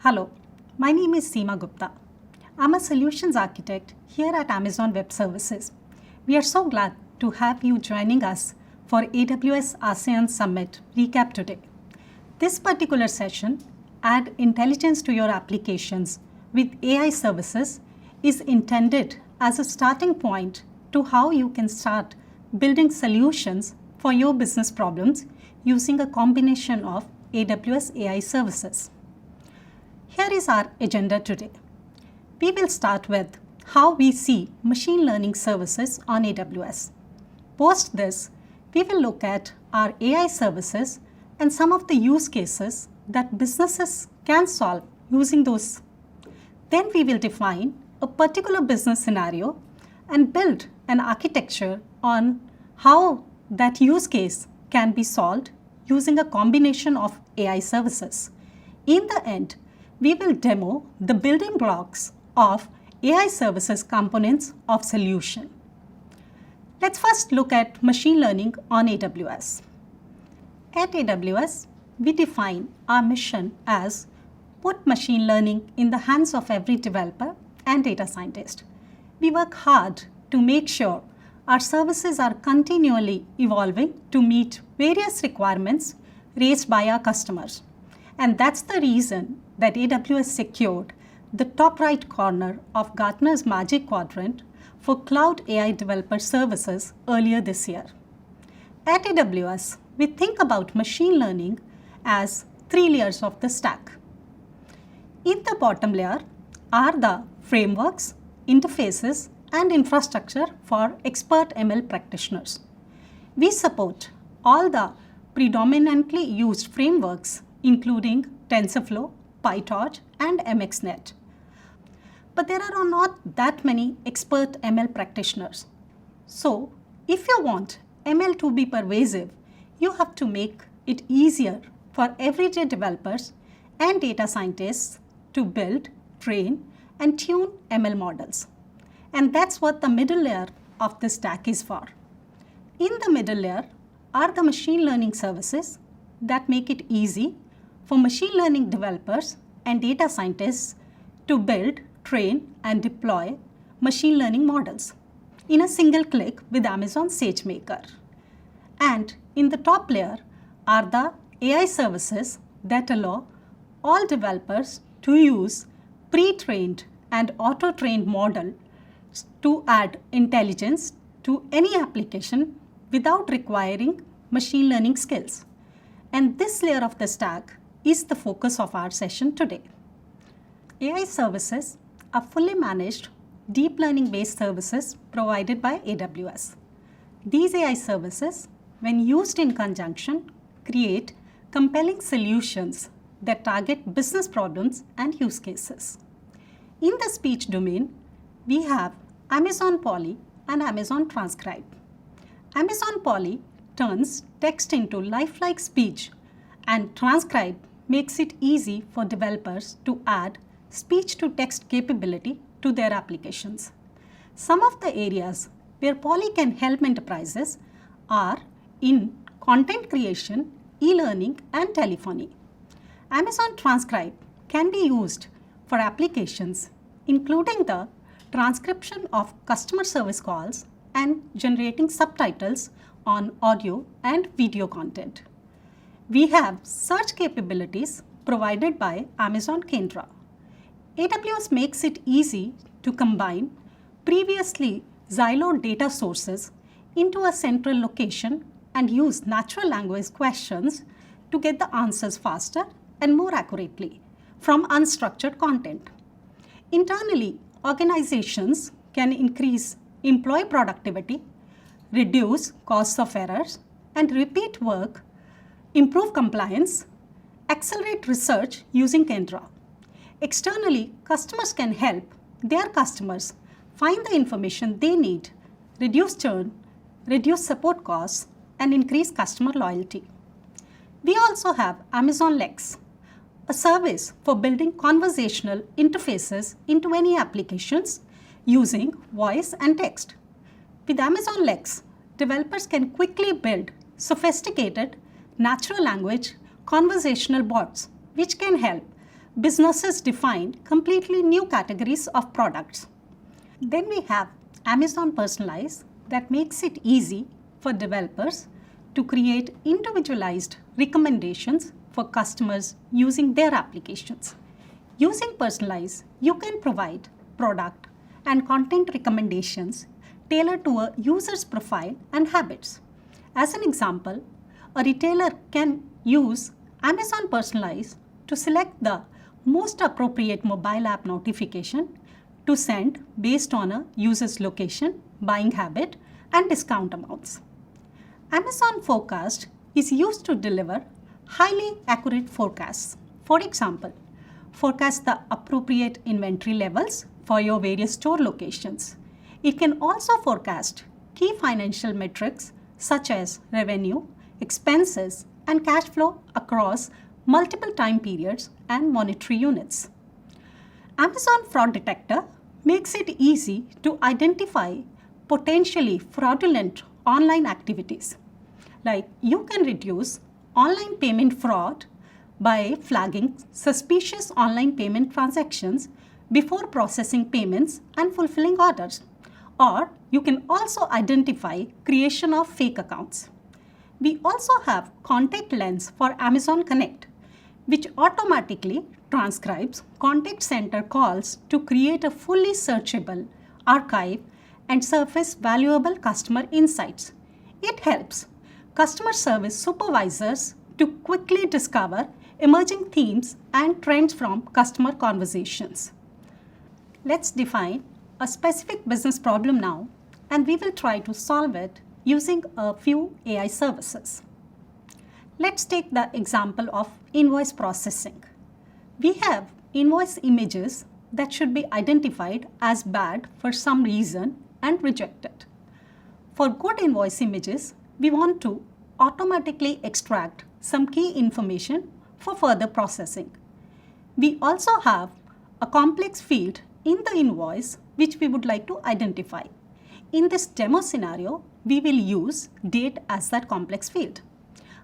Hello, my name is Seema Gupta. I'm a solutions architect here at Amazon Web Services. We are so glad to have you joining us for AWS ASEAN Summit recap today. This particular session, Add Intelligence to Your Applications with AI Services, is intended as a starting point to how you can start building solutions for your business problems using a combination of AWS AI services. Here is our agenda today. We will start with how we see machine learning services on AWS. Post this, we will look at our AI services and some of the use cases that businesses can solve using those. Then we will define a particular business scenario and build an architecture on how that use case can be solved using a combination of AI services. In the end, we will demo the building blocks of AI services components of solution. Let's first look at machine learning on AWS. At AWS, we define our mission as put machine learning in the hands of every developer and data scientist. We work hard to make sure our services are continually evolving to meet various requirements raised by our customers. And that's the reason that AWS secured the top right corner of Gartner's Magic Quadrant for Cloud AI Developer Services earlier this year. At AWS, we think about machine learning as 3 layers of the stack. In the bottom layer are the frameworks, interfaces, and infrastructure for expert ML practitioners. We support all the predominantly used frameworks including TensorFlow, PyTorch, and MXNet. But there are not that many expert ML practitioners. So, if you want ML to be pervasive, you have to make it easier for everyday developers and data scientists to build, train, and tune ML models. And that's what the middle layer of the stack is for. In the middle layer are the machine learning services that make it easy for machine learning developers and data scientists to build, train, and deploy machine learning models in a single click with Amazon SageMaker. And in the top layer are the AI services that allow all developers to use pre-trained and auto-trained models to add intelligence to any application without requiring machine learning skills. And this layer of the stack is the focus of our session today. AI services are fully managed deep learning based services provided by AWS. These AI services, when used in conjunction, create compelling solutions that target business problems and use cases. In the speech domain, we have Amazon Polly and Amazon Transcribe. Amazon Polly turns text into lifelike speech, and Transcribe makes it easy for developers to add speech-to-text capability to their applications. Some of the areas where Polly can help enterprises are in content creation, e-learning, and telephony. Amazon Transcribe can be used for applications including the transcription of customer service calls and generating subtitles on audio and video content. We have search capabilities provided by Amazon Kendra. AWS makes it easy to combine previously siloed data sources into a central location and use natural language questions to get the answers faster and more accurately from unstructured content. Internally, organizations can increase employee productivity, reduce costs of errors, and repeat work, improve compliance, accelerate research using Kendra. Externally, customers can help their customers find the information they need, reduce churn, reduce support costs, and increase customer loyalty. We also have Amazon Lex, a service for building conversational interfaces into any applications using voice and text. With Amazon Lex, developers can quickly build sophisticated natural language conversational bots which can help businesses define completely new categories of products. Then we have Amazon Personalize that makes it easy for developers to create individualized recommendations for customers using their applications. Using Personalize, you can provide product and content recommendations tailored to a user's profile and habits. As an example, a retailer can use Amazon Personalize to select the most appropriate mobile app notification to send based on a user's location, buying habit, and discount amounts. Amazon Forecast is used to deliver highly accurate forecasts. For example, forecast the appropriate inventory levels for your various store locations. It can also forecast key financial metrics such as revenue, expenses, and cash flow across multiple time periods and monetary units. Amazon Fraud Detector makes it easy to identify potentially fraudulent online activities. Like you can reduce online payment fraud by flagging suspicious online payment transactions before processing payments and fulfilling orders. Or you can also identify creation of fake accounts. We also have Contact Lens for Amazon Connect, which automatically transcribes contact center calls to create a fully searchable archive and surface valuable customer insights. It helps customer service supervisors to quickly discover emerging themes and trends from customer conversations. Let's define a specific business problem now, and we will try to solve it using a few AI services. Let's take the example of invoice processing. We have invoice images that should be identified as bad for some reason and rejected. For good invoice images, we want to automatically extract some key information for further processing. We also have a complex field in the invoice which we would like to identify. In this demo scenario, we will use date as that complex field.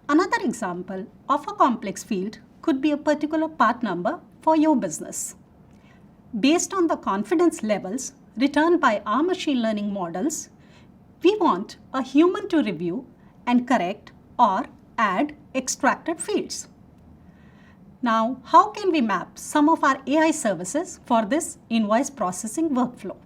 Another example of a complex field could be a particular part number for your business. Based on the confidence levels returned by our machine learning models, we want a human to review and correct or add extracted fields. Now, how can we map some of our AI services for this invoice processing workflow?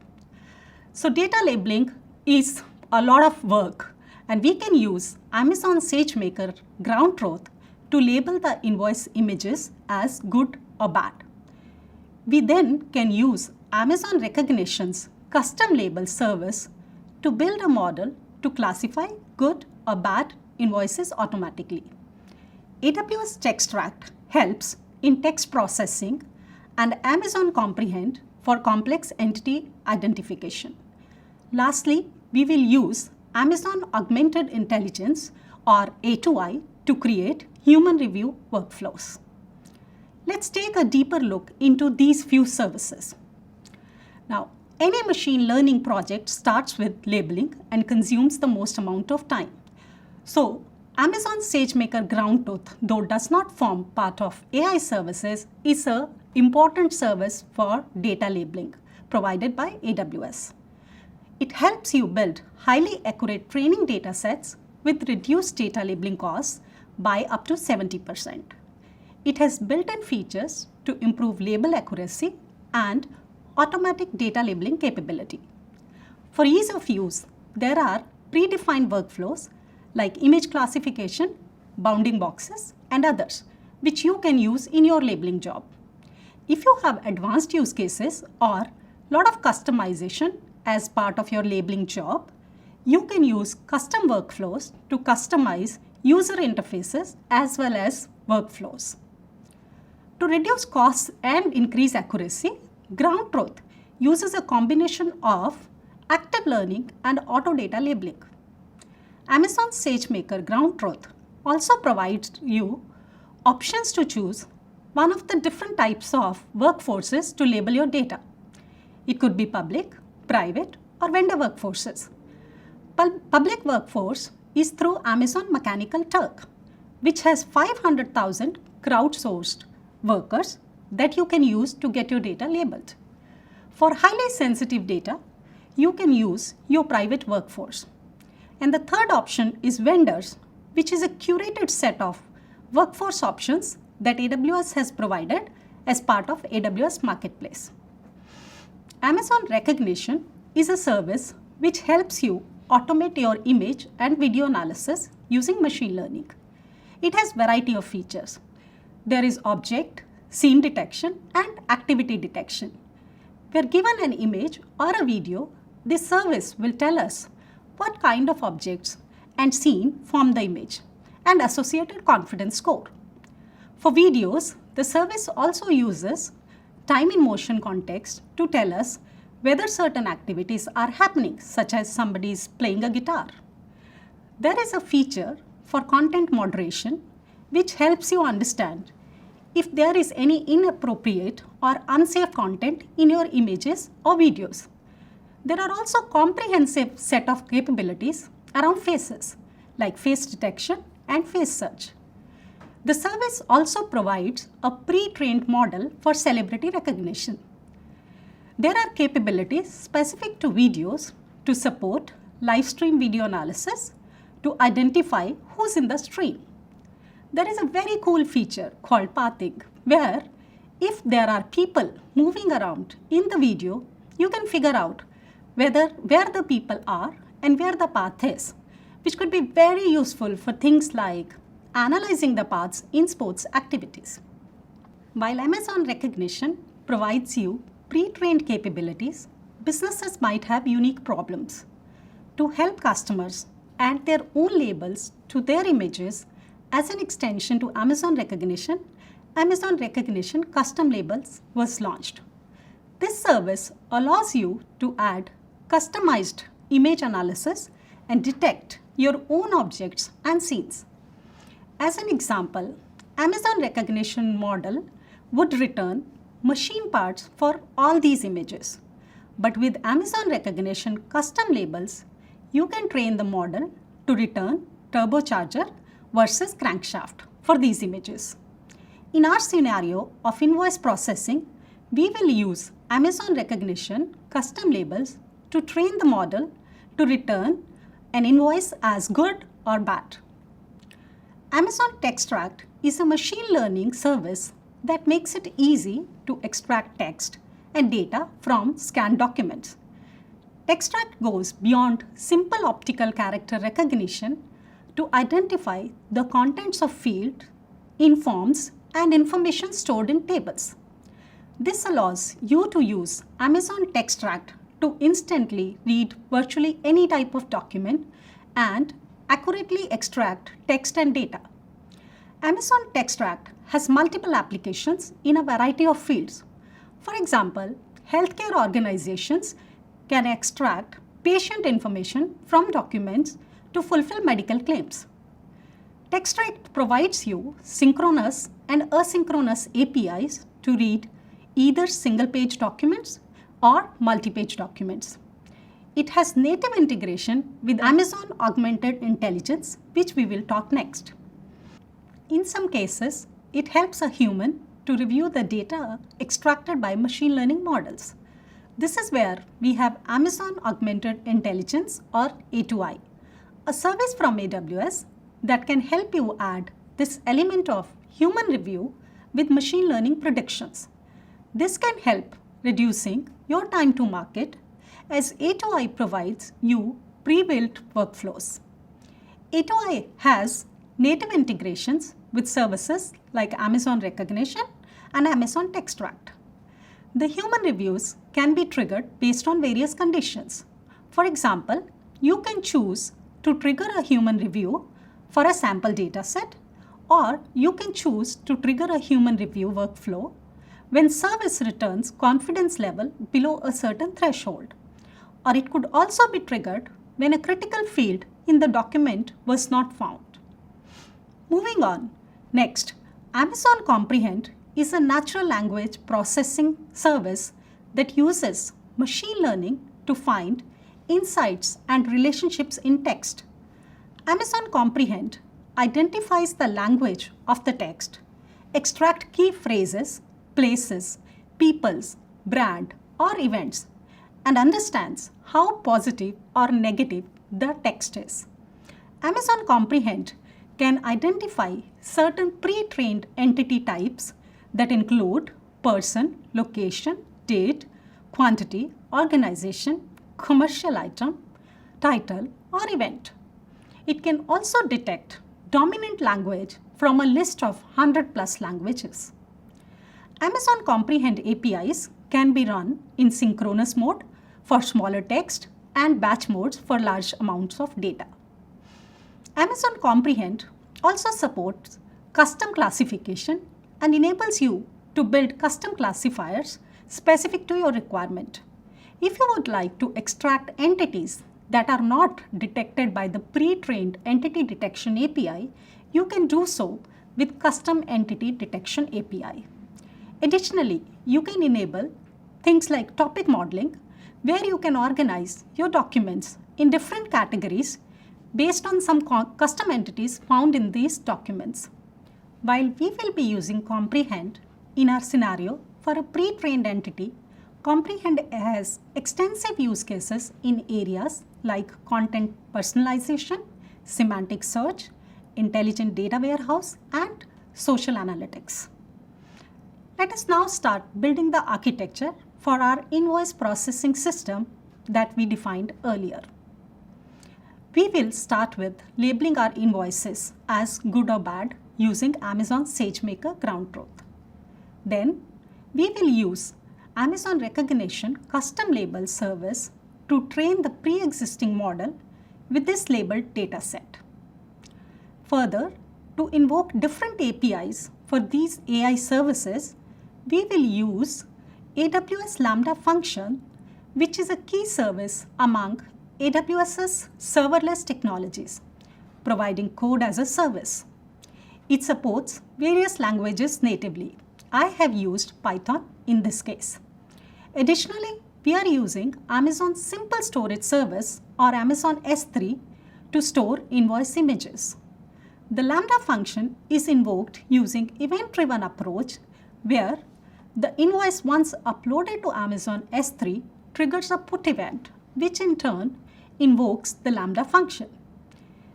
So data labeling is a lot of work, and we can use Amazon SageMaker Ground Truth to label the invoice images as good or bad. We then can use Amazon Recognition's custom label service to build a model to classify good or bad invoices automatically. AWS Textract helps in text processing and Amazon Comprehend for complex entity identification. Lastly, we will use Amazon Augmented Intelligence or A2I to create human review workflows. Let's take a deeper look into these few services. Now, any machine learning project starts with labeling and consumes the most amount of time. So, Amazon SageMaker Ground Truth, though does not form part of AI services, is an important service for data labeling provided by AWS. It helps you build highly accurate training data sets with reduced data labeling costs by up to 70%. It has built-in features to improve label accuracy and automatic data labeling capability. For ease of use, there are predefined workflows like image classification, bounding boxes, and others, which you can use in your labeling job. If you have advanced use cases or a lot of customization as part of your labeling job, you can use custom workflows to customize user interfaces as well as workflows. To reduce costs and increase accuracy, Ground Truth uses a combination of active learning and auto data labeling. Amazon SageMaker Ground Truth also provides you options to choose one of the different types of workforces to label your data. It could be public, private, or vendor workforces. Public workforce is through Amazon Mechanical Turk, which has 500,000 crowdsourced workers that you can use to get your data labeled. For highly sensitive data, you can use your private workforce. And the third option is vendors, which is a curated set of workforce options that AWS has provided as part of AWS Marketplace. Amazon Rekognition is a service which helps you automate your image and video analysis using machine learning. It has variety of features. There is object, scene detection, and activity detection. We're given an image or a video, this service will tell us what kind of objects and scene form the image and associated confidence score. For videos, the service also uses time in motion context to tell us whether certain activities are happening, such as somebody is playing a guitar. There is a feature for content moderation which helps you understand if there is any inappropriate or unsafe content in your images or videos. There are also comprehensive set of capabilities around faces, like face detection and face search. The service also provides a pre-trained model for celebrity recognition. There are capabilities specific to videos to support live stream video analysis to identify who's in the stream. There is a very cool feature called pathing, where if there are people moving around in the video, you can figure out where the people are and where the path is, which could be very useful for things like analyzing the paths in sports activities. While Amazon Rekognition provides you pre-trained capabilities, businesses might have unique problems. To help customers add their own labels to their images as an extension to Amazon Rekognition, Amazon Rekognition Custom Labels was launched. This service allows you to add customized image analysis and detect your own objects and scenes. As an example, Amazon Rekognition model would return machine parts for all these images. But with Amazon Rekognition custom labels, you can train the model to return turbocharger versus crankshaft for these images. In our scenario of invoice processing, we will use Amazon Rekognition custom labels to train the model to return an invoice as good or bad. Amazon Textract is a machine learning service that makes it easy to extract text and data from scanned documents. Textract goes beyond simple optical character recognition to identify the contents of fields in forms and information stored in tables. This allows you to use Amazon Textract to instantly read virtually any type of document and accurately extract text and data. Amazon Textract has multiple applications in a variety of fields. For example, healthcare organizations can extract patient information from documents to fulfill medical claims. Textract provides you synchronous and asynchronous APIs to read either single-page documents or multi-page documents. It has native integration with Amazon Augmented Intelligence, which we will talk next. In some cases, it helps a human to review the data extracted by machine learning models. This is where we have Amazon Augmented Intelligence, or A2I, a service from AWS that can help you add this element of human review with machine learning predictions. This can help reducing your time to market, as A2I provides you pre-built workflows. A2I has native integrations with services like Amazon Rekognition and Amazon Textract. The human reviews can be triggered based on various conditions. For example, you can choose to trigger a human review for a sample data set, or you can choose to trigger a human review workflow when service returns confidence level below a certain threshold. Or it could also be triggered when a critical field in the document was not found. Moving on, next, Amazon Comprehend is a natural language processing service that uses machine learning to find insights and relationships in text. Amazon Comprehend identifies the language of the text, extract key phrases, places, peoples, brand, or events and understands how positive or negative the text is. Amazon Comprehend can identify certain pre-trained entity types that include person, location, date, quantity, organization, commercial item, title, or event. It can also detect dominant language from a list of 100 plus languages. Amazon Comprehend APIs can be run in synchronous mode for smaller text and batch modes for large amounts of data. Amazon Comprehend also supports custom classification and enables you to build custom classifiers specific to your requirement. If you would like to extract entities that are not detected by the pre-trained Entity Detection API, you can do so with Custom Entity Detection API. Additionally, you can enable things like topic modeling, where you can organize your documents in different categories based on some custom entities found in these documents. While we will be using Comprehend in our scenario for a pre-trained entity, Comprehend has extensive use cases in areas like content personalization, semantic search, intelligent data warehouse, and social analytics. Let us now start building the architecture for our invoice processing system that we defined earlier. We will start with labeling our invoices as good or bad using Amazon SageMaker Ground Truth. Then, we will use Amazon Rekognition custom label service to train the pre-existing model with this labeled dataset. Further, to invoke different APIs for these AI services, we will use AWS Lambda function, which is a key service among AWS's serverless technologies, providing code as a service. It supports various languages natively. I have used Python in this case. Additionally, we are using Amazon Simple Storage Service or Amazon S3 to store invoice images. The Lambda function is invoked using event-driven approach where the invoice once uploaded to Amazon S3 triggers a put event, which in turn invokes the Lambda function.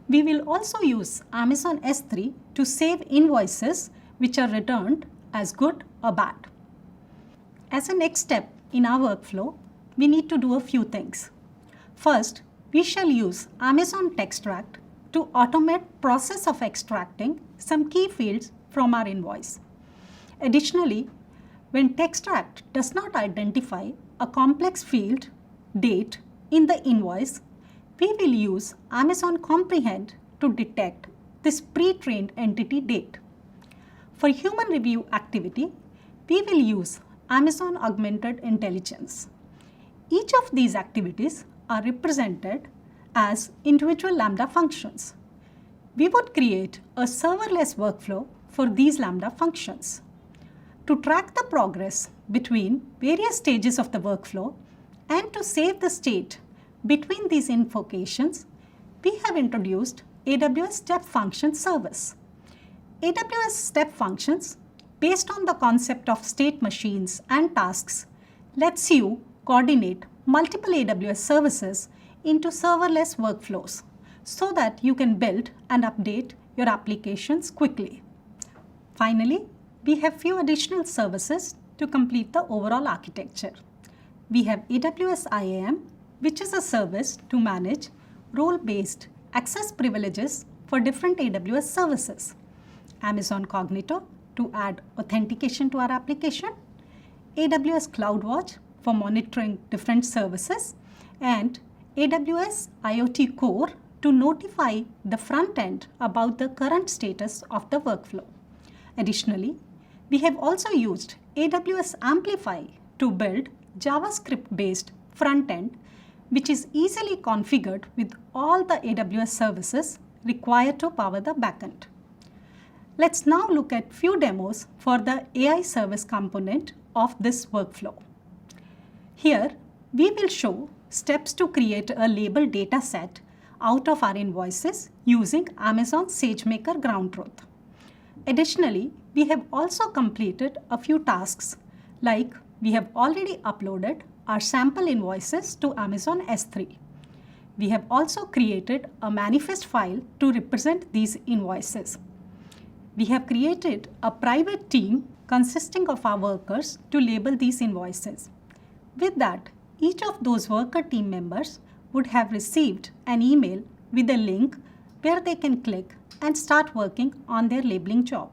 We will also use Amazon S3 to save invoices which are returned as good or bad. As a next step in our workflow, we need to do a few things. First, we shall use Amazon Textract to automate process of extracting some key fields from our invoice. Additionally, when Textract does not identify a complex field, date, in the invoice, we will use Amazon Comprehend to detect this pre-trained entity date. For human review activity, we will use Amazon Augmented Intelligence. Each of these activities are represented as individual Lambda functions. We would create a serverless workflow for these Lambda functions. To track the progress between various stages of the workflow and to save the state between these invocations, we have introduced AWS Step Function Service. AWS Step Functions, based on the concept of state machines and tasks, lets you coordinate multiple AWS services into serverless workflows so that you can build and update your applications quickly. Finally, we have few additional services to complete the overall architecture. We have AWS IAM, which is a service to manage role-based access privileges for different AWS services. Amazon Cognito to add authentication to our application, AWS CloudWatch for monitoring different services, and AWS IoT Core to notify the front end about the current status of the workflow. Additionally, we have also used AWS Amplify to build JavaScript-based front end, which is easily configured with all the AWS services required to power the backend. Let's now look at few demos for the AI service component of this workflow. Here, we will show steps to create a label data set out of our invoices using Amazon SageMaker Ground Truth. Additionally, we have also completed a few tasks, like we have already uploaded our sample invoices to Amazon S3. We have also created a manifest file to represent these invoices. We have created a private team consisting of our workers to label these invoices. With that, each of those worker team members would have received an email with a link where they can click and start working on their labeling job.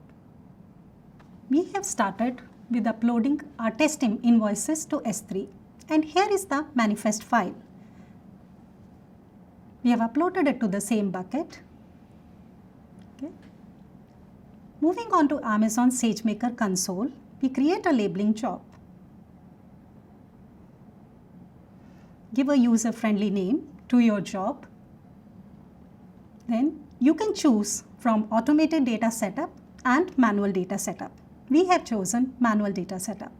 We have started with uploading our test invoices to S3, and here is the manifest file. We have uploaded it to the same bucket. Okay. Moving on to Amazon SageMaker console, we create a labeling job. Give a user-friendly name to your job. Then you can choose from automated data setup and manual data setup. We have chosen manual data setup.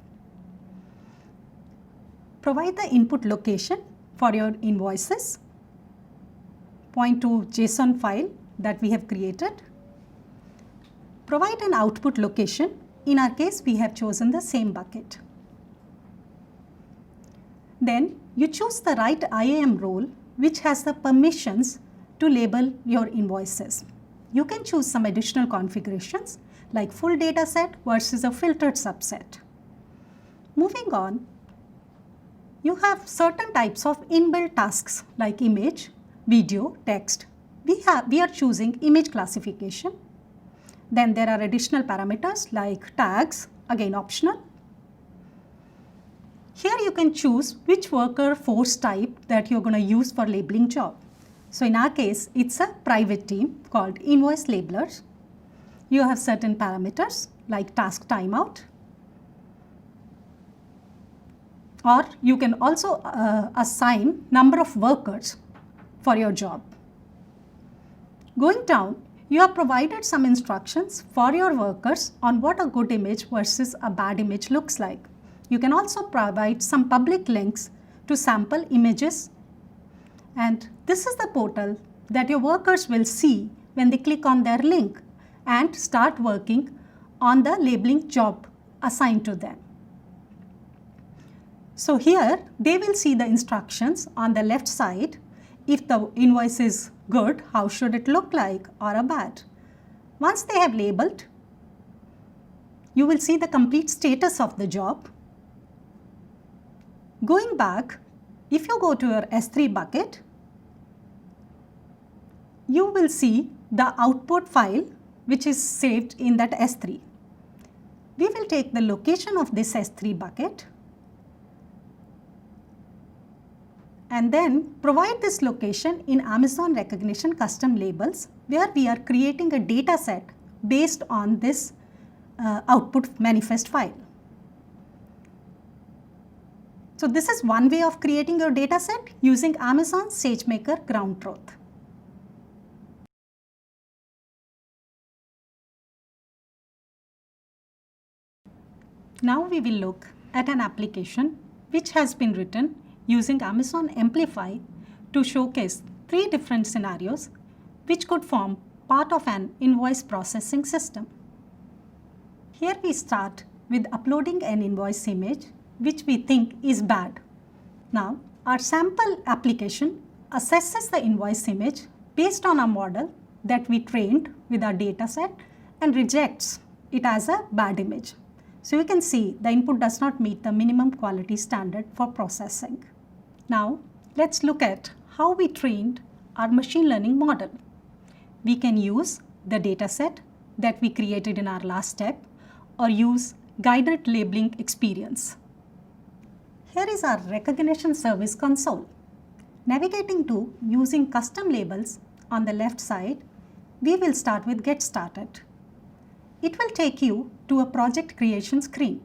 Provide the input location for your invoices. Point to JSON file that we have created. Provide an output location. In our case, we have chosen the same bucket. Then you choose the right IAM role which has the permissions to label your invoices. You can choose some additional configurations like full data set versus a filtered subset. Moving on, you have certain types of inbuilt tasks like image, video, text. We are choosing image classification. Then there are additional parameters like tags, again optional. Here you can choose which worker force type that you're going to use for labeling job. So in our case, it's a private team called invoice labelers. You have certain parameters like task timeout. Or you can also assign number of workers for your job. Going down, you have provided some instructions for your workers on what a good image versus a bad image looks like. You can also provide some public links to sample images, and this is the portal that your workers will see when they click on their link and start working on the labeling job assigned to them. So here they will see the instructions on the left side. If the invoice is good, how should it look like, or a bad. Once they have labeled, you will see the complete status of the job. Going back, if you go to your S3 bucket, you will see the output file which is saved in that S3. We will take the location of this S3 bucket and then provide this location in Amazon Rekognition custom labels, where we are creating a data set based on this output manifest file. So this is one way of creating your data set using Amazon SageMaker Ground Truth. Now we will look at an application which has been written using Amazon Amplify to showcase 3 different scenarios which could form part of an invoice processing system. Here we start with uploading an invoice image which we think is bad. Now our sample application assesses the invoice image based on a model that we trained with our data set and rejects it as a bad image. So you can see the input does not meet the minimum quality standard for processing. Now let's look at how we trained our machine learning model. We can use the data set that we created in our last step or use guided labeling experience. Here is our recognition service console. Navigating to using custom labels on the left side, we will start with Get Started. It will take you to a project creation screen.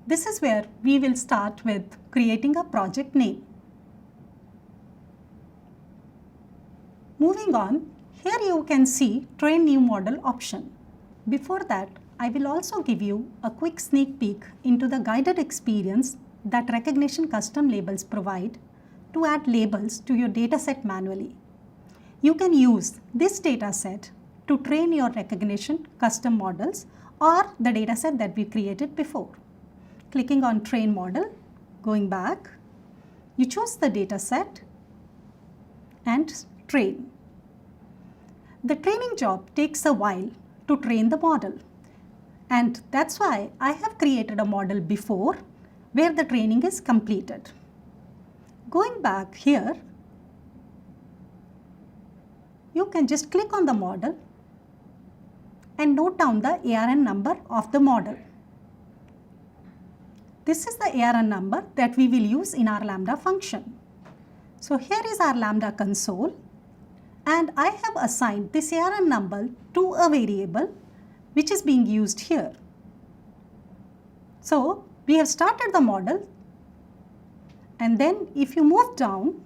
This is where we will start with creating a project name. Moving on, here you can see Train New Model option. Before that, I will also give you a quick sneak peek into the guided experience that Rekognition custom labels provide to add labels to your dataset manually. You can use this dataset to train your recognition custom models or the dataset that we created before. Clicking on train model, going back, you choose the dataset and train. The training job takes a while to train the model, and that's why I have created a model before where the training is completed. Going back here, you can just click on the model and note down the ARN number of the model. This is the ARN number that we will use in our Lambda function. So here is our Lambda console, and I have assigned this ARN number to a variable which is being used here. So we have started the model, and then if you move down,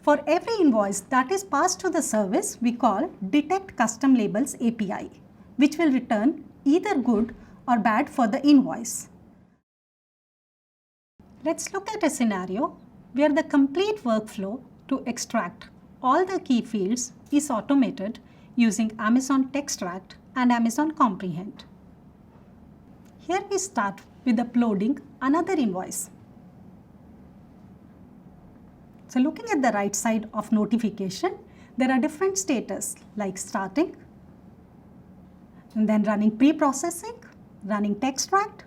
for every invoice that is passed to the service, we call detect custom labels API, which will return either good or bad for the invoice. Let's look at a scenario where the complete workflow to extract all the key fields is automated using Amazon Textract and Amazon Comprehend. Here we start with uploading another invoice. So looking at the right side of notification, there are different status like starting, and then running pre-processing, running Textract,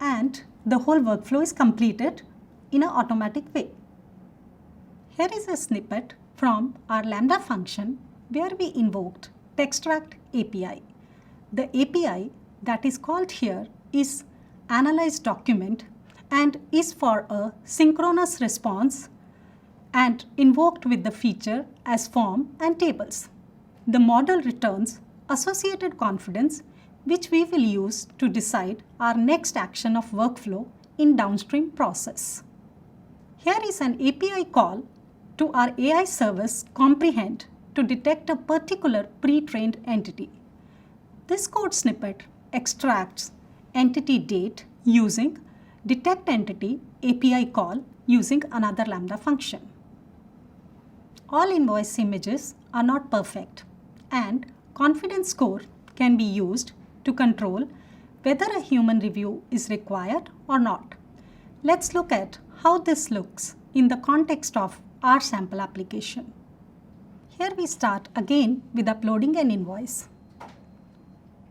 and the whole workflow is completed in an automatic way. Here is a snippet from our Lambda function where we invoked Textract API. The API that is called here is analyze document and is for a synchronous response and invoked with the feature as form and tables. The model returns associated confidence, which we will use to decide our next action of workflow in downstream process. Here is an API call to our AI service Comprehend to detect a particular pre-trained entity. This code snippet extracts entity date using detect entity API call using another Lambda function. All invoice images are not perfect, and confidence score can be used to control whether a human review is required or not. Let's look at how this looks in the context of our sample application. Here we start again with uploading an invoice.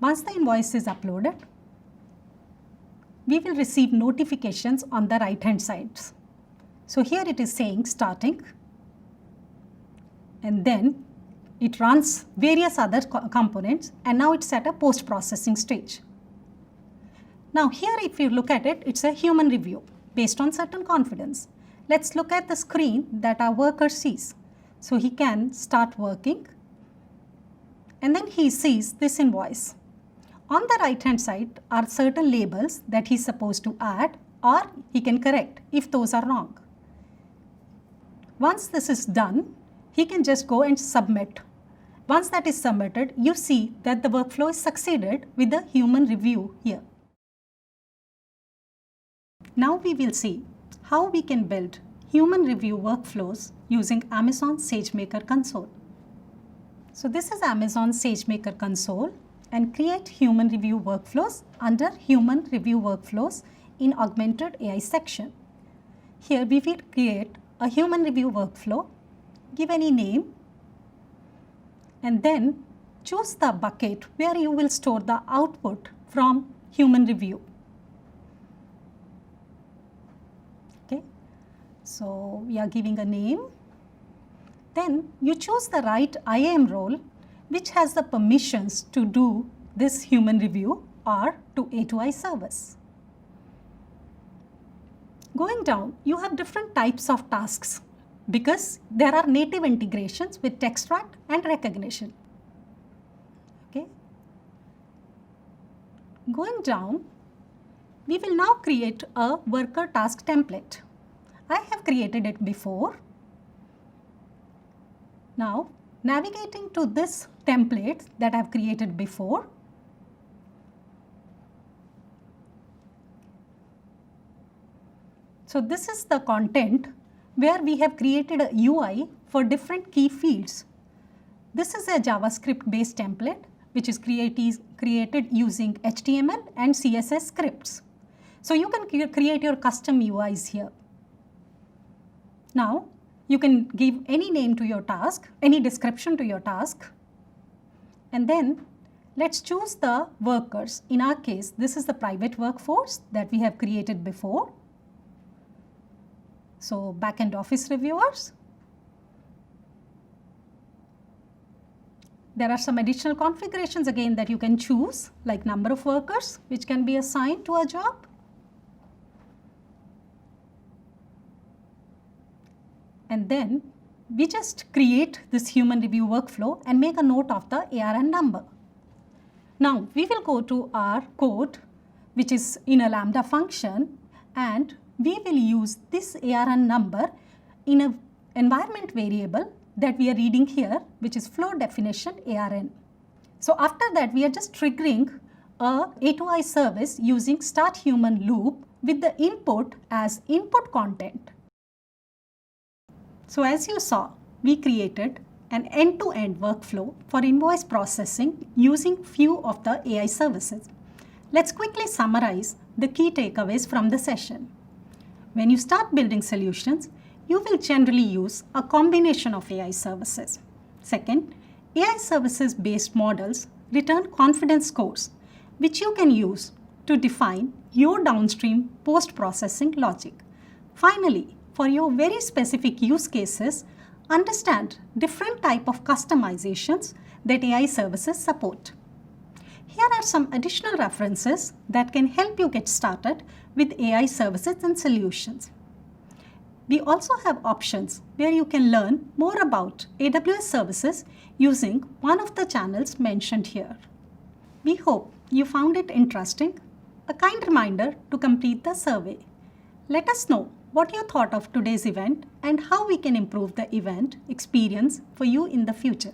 Once the invoice is uploaded, we will receive notifications on the right hand side. So here it is saying starting, and then it runs various other components, and now it's at a post-processing stage. Now here if you look at it, it's a human review based on certain confidence. Let's look at the screen that our worker sees. So he can start working, and then he sees this invoice. On the right hand side are certain labels that he's supposed to add, or he can correct if those are wrong. Once this is done, he can just go and submit. Once that is submitted, you see that the workflow is succeeded with the human review here. Now we will see how we can build human review workflows using Amazon SageMaker console. So this is Amazon SageMaker console, and create human review workflows under human review workflows in augmented AI section. Here we will create a human review workflow, give any name, and then choose the bucket where you will store the output from human review. Okay, so we are giving a name. Then you choose the right IAM role which has the permissions to do this human review or to A2I service. Going down, you have different types of tasks because there are native integrations with Textract and recognition. Okay. Going down, we will now create a worker task template. I have created it before. Now, navigating to this template that I have created before, so this is the content where we have created a UI for different key fields. This is a JavaScript based template which is created using HTML and CSS scripts. So you can create your custom UIs here. Now you can give any name to your task, any description to your task, and then let's choose the workers. In our case, this is the private workforce that we have created before. So backend office reviewers. There are some additional configurations again that you can choose, like number of workers which can be assigned to a job. And then we just create this human review workflow and make a note of the ARN number. Now we will go to our code which is in a Lambda function, and we will use this ARN number in an environment variable that we are reading here, which is flow definition ARN. So after that, we are just triggering a A2I service using start human loop with the input as input content. So as you saw, we created an end-to-end workflow for invoice processing using few of the AI services. Let's quickly summarize the key takeaways from the session. When you start building solutions, you will generally use a combination of AI services. Second, AI services based models return confidence scores, which you can use to define your downstream post-processing logic. Finally, for your very specific use cases, understand different type of customizations that AI services support. Here are some additional references that can help you get started with AI services and solutions. We also have options where you can learn more about AWS services using one of the channels mentioned here. We hope you found it interesting. A kind reminder to complete the survey. Let us know what you thought of today's event and how we can improve the event experience for you in the future.